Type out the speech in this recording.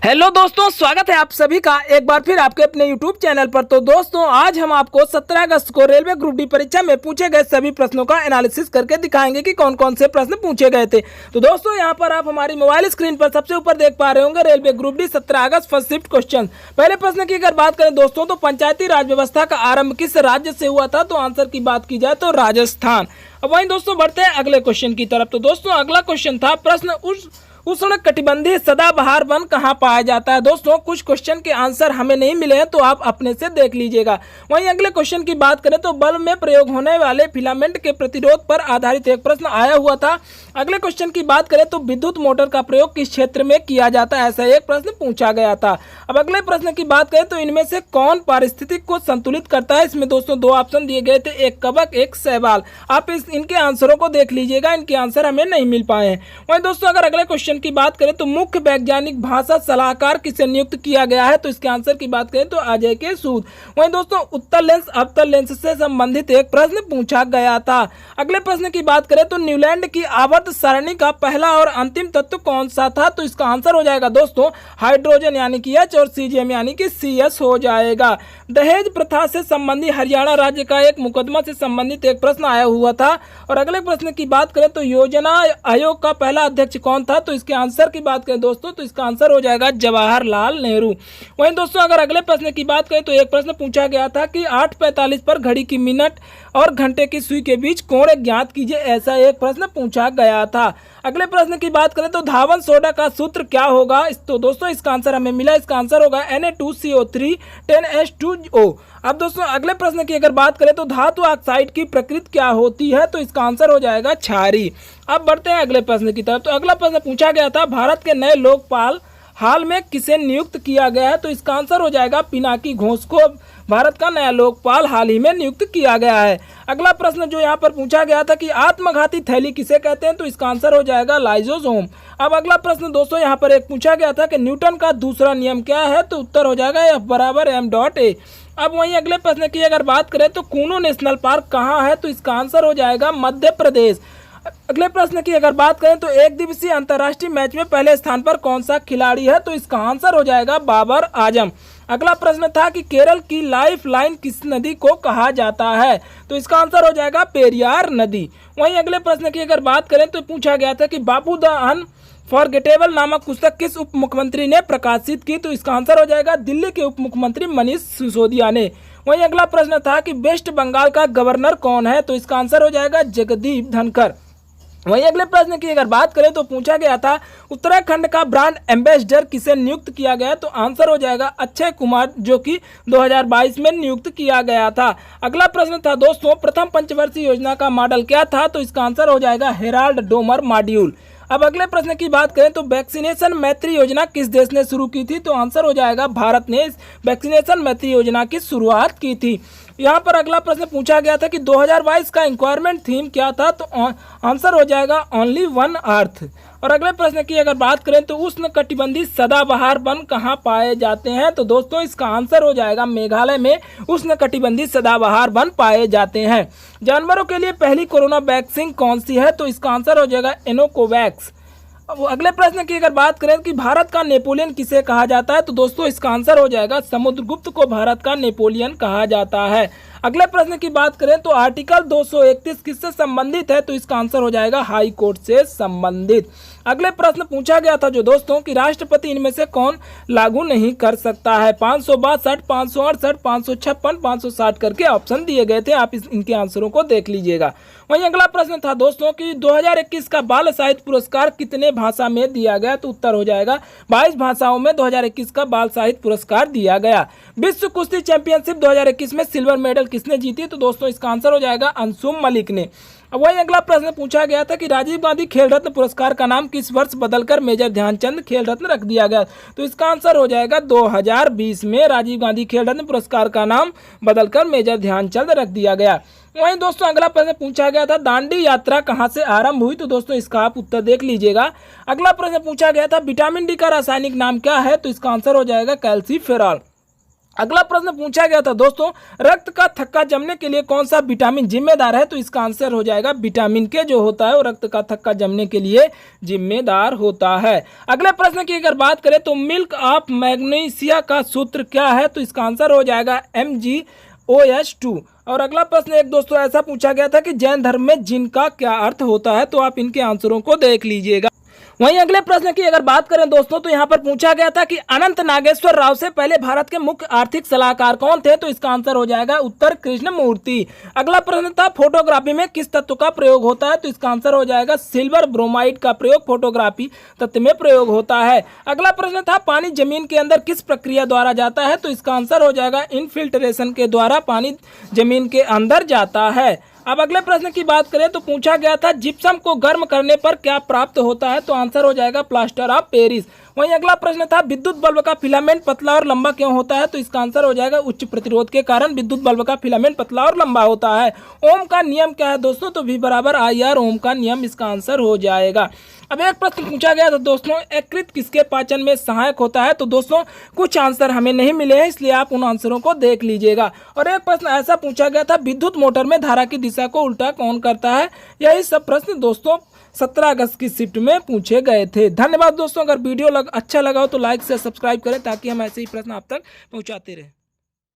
Hello दोस्तों, स्वागत है आप सभी का एक बार फिर आपके अपने यूट्यूब चैनल पर। तो दोस्तों, आज हम आपको 17 अगस्त को रेलवे ग्रुप डी परीक्षा में पूछे गए सभी प्रश्नों का एनालिसिस करके दिखाएंगे कि कौन कौन से प्रश्न पूछे गए थे। तो दोस्तों, यहां पर आप हमारी मोबाइल स्क्रीन पर सबसे ऊपर देख पा रहे होंगे रेलवे ग्रुप डी 17 अगस्त फर्स्ट शिफ्ट क्वेश्चन। पहले प्रश्न की अगर बात करें दोस्तों, तो पंचायती राज व्यवस्था का आरंभ किस राज्य से हुआ था? तो आंसर की बात की जाए तो राजस्थान। अब वहीं दोस्तों बढ़ते हैं अगले क्वेश्चन की तरफ। तो दोस्तों, अगला क्वेश्चन था प्रश्न उष्ण कटिबंधीय सदाबहार वन कहाँ पाया जाता है? दोस्तों, कुछ क्वेश्चन के आंसर हमें नहीं मिले हैं, तो आप अपने से देख लीजिएगा। वहीं अगले क्वेश्चन की बात करें तो बल्ब में प्रयोग होने वाले फिलामेंट के प्रतिरोध पर आधारित एक प्रश्न आया हुआ था। अगले क्वेश्चन की बात करें तो विद्युत मोटर का प्रयोग किस क्षेत्र में किया जाता है? ऐसा एक प्रश्न पूछा गया था। अब अगले प्रश्न की बात करें तो इनमें से कौन पारिस्थितिक को संतुलित करता है? इसमें दोस्तों दो ऑप्शन दिए गए थे, एक कवक एक शैवाल। आप इनके आंसरों को देख लीजिएगा, इनके आंसर हमें नहीं मिल पाए हैं। वहीं दोस्तों अगर अगले क्वेश्चन की बात करें तो मुख्य वैज्ञानिक भाषा सलाहकार किसे नियुक्त किया गया है? तो इसके आंसर की बात करें तो अजय के सूद। वहीं दोस्तों उत्तल लेंस अवतल लेंस से संबंधित एक प्रश्न पूछा गया था। अगले प्रश्न की बात करें तो न्यूलैंड की आवर्त सारणी का पहला और अंतिम तत्व कौन सा था? तो इसका आंसर हो जाएगा दोस्तों हाइड्रोजन यानी कि H और सीजियम यानी कि CS हो जाएगा। दहेज प्रथा से संबंधित हरियाणा राज्य का एक मुकदमा से संबंधित एक प्रश्न आया हुआ था। और अगले प्रश्न की बात करें तो योजना आयोग का पहला अध्यक्ष कौन था? तो इसके आंसर की बात करें दोस्तों तो इसका आंसर हो जाएगा जवाहरलाल नेहरू। वहीं दोस्तों अगर अगले प्रश्न की बात करें तो एक प्रश्न पूछा गया था कि 8:45 पर घड़ी की मिनट और घंटे की सुई के बीच कोण ज्ञात कीजिए, ऐसा एक प्रश्न पूछा गया था। अगले प्रश्न की बात करें तो धावन सोडा का सूत्र क्या होगा? तो दोस्तों इसका आंसर हमें मिला, इसका आंसर होगा Na2CO3 10H2O। अब दोस्तों अगले प्रश्न की अगर बात करें तो धातु ऑक्साइड की प्रकृति क्या होती है? तो इसका आंसर हो जाएगा क्षारीय। अब बढ़ते हैं अगले प्रश्न की तरफ। तो अगला प्रश्न पूछा गया था भारत के नए लोकपाल हाल में किसे नियुक्त किया गया है? तो इसका आंसर हो जाएगा पिनाकी घोष को भारत का नया लोकपाल हाल ही में नियुक्त किया गया है। अगला प्रश्न जो यहाँ पर पूछा गया था कि आत्मघाती थैली किसे कहते हैं? तो इसका आंसर हो जाएगा लाइजोसोम। अब अगला प्रश्न दोस्तों यहाँ पर एक पूछा गया था कि न्यूटन का दूसरा नियम क्या है? तो उत्तर हो जाएगा F=m.a। अब वहीं अगले प्रश्न की अगर बात करें तो कूनो नेशनल पार्क कहाँ है? तो इसका आंसर हो जाएगा मध्य प्रदेश। अगले प्रश्न की अगर बात करें तो एक दिवसीय अंतर्राष्ट्रीय मैच में पहले स्थान पर कौन सा खिलाड़ी है? तो इसका आंसर हो जाएगा बाबर आजम। अगला प्रश्न था कि केरल की लाइफ लाइन किस नदी को कहा जाता है? तो इसका आंसर हो जाएगा पेरियार नदी। वहीं अगले प्रश्न की अगर बात करें तो पूछा गया था कि बापू द अनफॉरगेटेबल नामक पुस्तक किस उप मुख्यमंत्री ने प्रकाशित की? तो इसका आंसर हो जाएगा दिल्ली के उप मुख्यमंत्री मनीष सिसोदिया ने। वहीं अगला प्रश्न था कि वेस्ट बंगाल का गवर्नर कौन है? तो इसका आंसर हो जाएगा जगदीप धनखड़। वहीं अगले प्रश्न की अगर बात करें तो पूछा गया था उत्तराखंड का ब्रांड एम्बेसडर किसे नियुक्त किया गया? तो आंसर हो जाएगा अक्षय कुमार, जो कि 2022 में नियुक्त किया गया था। अगला प्रश्न था दोस्तों प्रथम पंचवर्षीय योजना का मॉडल क्या था? तो इसका आंसर हो जाएगा हेराल्ड डोमर मॉड्यूल। अब अगले प्रश्न की बात करें तो वैक्सीनेशन मैत्री योजना किस देश ने शुरू की थी? तो आंसर हो जाएगा भारत ने इस वैक्सीनेशन मैत्री योजना की शुरुआत की थी। यहाँ पर अगला प्रश्न पूछा गया था कि 2022 का इंक्वायरमेंट थीम क्या था? तो आंसर हो जाएगा ओनली वन अर्थ। और अगले प्रश्न की अगर बात करें तो उष्ण कटिबंधीय सदाबहार वन कहाँ पाए जाते हैं? तो दोस्तों इसका आंसर हो जाएगा मेघालय में उष्ण कटिबंधीय सदाबहार वन पाए जाते हैं। जानवरों के लिए पहली कोरोना वैक्सीन कौन सी है? तो इसका आंसर हो जाएगा एनोकोवैक्स। अब अगले प्रश्न की अगर बात करें कि भारत का नेपोलियन किसे कहा जाता है? तो दोस्तों इसका आंसर हो जाएगा समुद्रगुप्त को भारत का नेपोलियन कहा जाता है। अगले प्रश्न की बात करें तो आर्टिकल 231 किससे संबंधित है? तो इसका आंसर हो जाएगा हाई कोर्ट से संबंधित। अगले प्रश्न पूछा गया था जो दोस्तों कि राष्ट्रपति इनमें से कौन लागू नहीं कर सकता है? 562, 568, 556, 560 करके ऑप्शन दिए गए थे, आप इनके आंसरों को देख लीजिएगा। वहीं अगला प्रश्न था दोस्तों कि 2021 का बाल साहित्य पुरस्कार कितने भाषा में दिया गया? तो उत्तर हो जाएगा 22 भाषाओं में 2021 का बाल साहित्य पुरस्कार दिया गया। विश्व कुश्ती चैंपियनशिप 2021 में सिल्वर मेडल किसने जीती? तो दोस्तों इसका आंसर हो जाएगा अंशुम मलिक ने। अब वही अगला प्रश्न पूछा गया था कि राजीव गांधी खेल रत्न पुरस्कार का नाम किस वर्ष बदलकर मेजर ध्यानचंद खेल रत्न रख दिया गया? तो इसका आंसर हो जाएगा 2020 में राजीव गांधी खेल रत्न पुरस्कार का नाम बदलकर मेजर ध्यानचंद रख दिया गया। वहीं दोस्तों अगला प्रश्न पूछा गया था दांडी यात्रा कहां से आरंभ हुई? तो दोस्तों इसका आप उत्तर देख लीजिएगा। अगला प्रश्न पूछा गया था विटामिन डी का रासायनिक नाम क्या है? तो इसका आंसर हो जाएगा कैल्सीफेरॉल। अगला प्रश्न पूछा गया था दोस्तों, रक्त का थक्का जमने के लिए कौन सा विटामिन जिम्मेदार है? तो इसका आंसर हो जाएगा विटामिन के जो होता है वो रक्त का थक्का जमने के लिए जिम्मेदार होता है। अगले प्रश्न की अगर बात करें तो मिल्क ऑफ मैग्नीशिया का सूत्र क्या है? तो इसका आंसर हो जाएगा MgOH2। और अगला प्रश्न एक दोस्तों ऐसा पूछा गया था कि जैन धर्म में जिन का क्या अर्थ होता है? तो आप इनके आंसरों को देख लीजिएगा। वहीं अगले प्रश्न की अगर बात करें दोस्तों तो यहाँ पर पूछा गया था कि अनंत नागेश्वर राव से पहले भारत के मुख्य आर्थिक सलाहकार कौन थे? तो इसका आंसर हो जाएगा उत्तर कृष्णमूर्ति। अगला प्रश्न था फोटोग्राफी में किस तत्व का प्रयोग होता है? तो इसका आंसर हो जाएगा सिल्वर ब्रोमाइड का प्रयोग फोटोग्राफी तत्व में प्रयोग होता है। अगला प्रश्न था पानी जमीन के अंदर किस प्रक्रिया द्वारा जाता है? तो इसका आंसर हो जाएगा इनफिल्ट्रेशन के द्वारा पानी जमीन के अंदर जाता है। अब अगले प्रश्न की बात करें तो पूछा गया था जिप्सम को गर्म करने पर क्या प्राप्त होता है? तो आंसर हो जाएगा प्लास्टर ऑफ पेरिस। वहीं अगला प्रश्न था विद्युत बल्ब का फिलामेंट पतला और लंबा क्यों होता है? तो इसका आंसर हो जाएगा उच्च प्रतिरोध के कारण विद्युत बल्ब का फिलामेंट पतला और लंबा होता है। ओम का नियम क्या है दोस्तों? तो V = IR ओम का नियम इसका आंसर हो जाएगा। अब एक प्रश्न पूछा गया था दोस्तों यकृत किसके पाचन में सहायक होता है? तो दोस्तों कुछ आंसर हमें नहीं मिले हैं इसलिए आप उन आंसरों को देख लीजिएगा। और एक प्रश्न ऐसा पूछा गया था विद्युत मोटर में धारा की दिशा को उल्टा कौन करता है? यही सब प्रश्न दोस्तों 17 अगस्त की शिफ्ट में पूछे गए थे। धन्यवाद दोस्तों। अगर वीडियो अच्छा लगा हो तो लाइक से सब्सक्राइब करें ताकि हम ऐसे ही प्रश्न आप तक पहुंचाते रहें।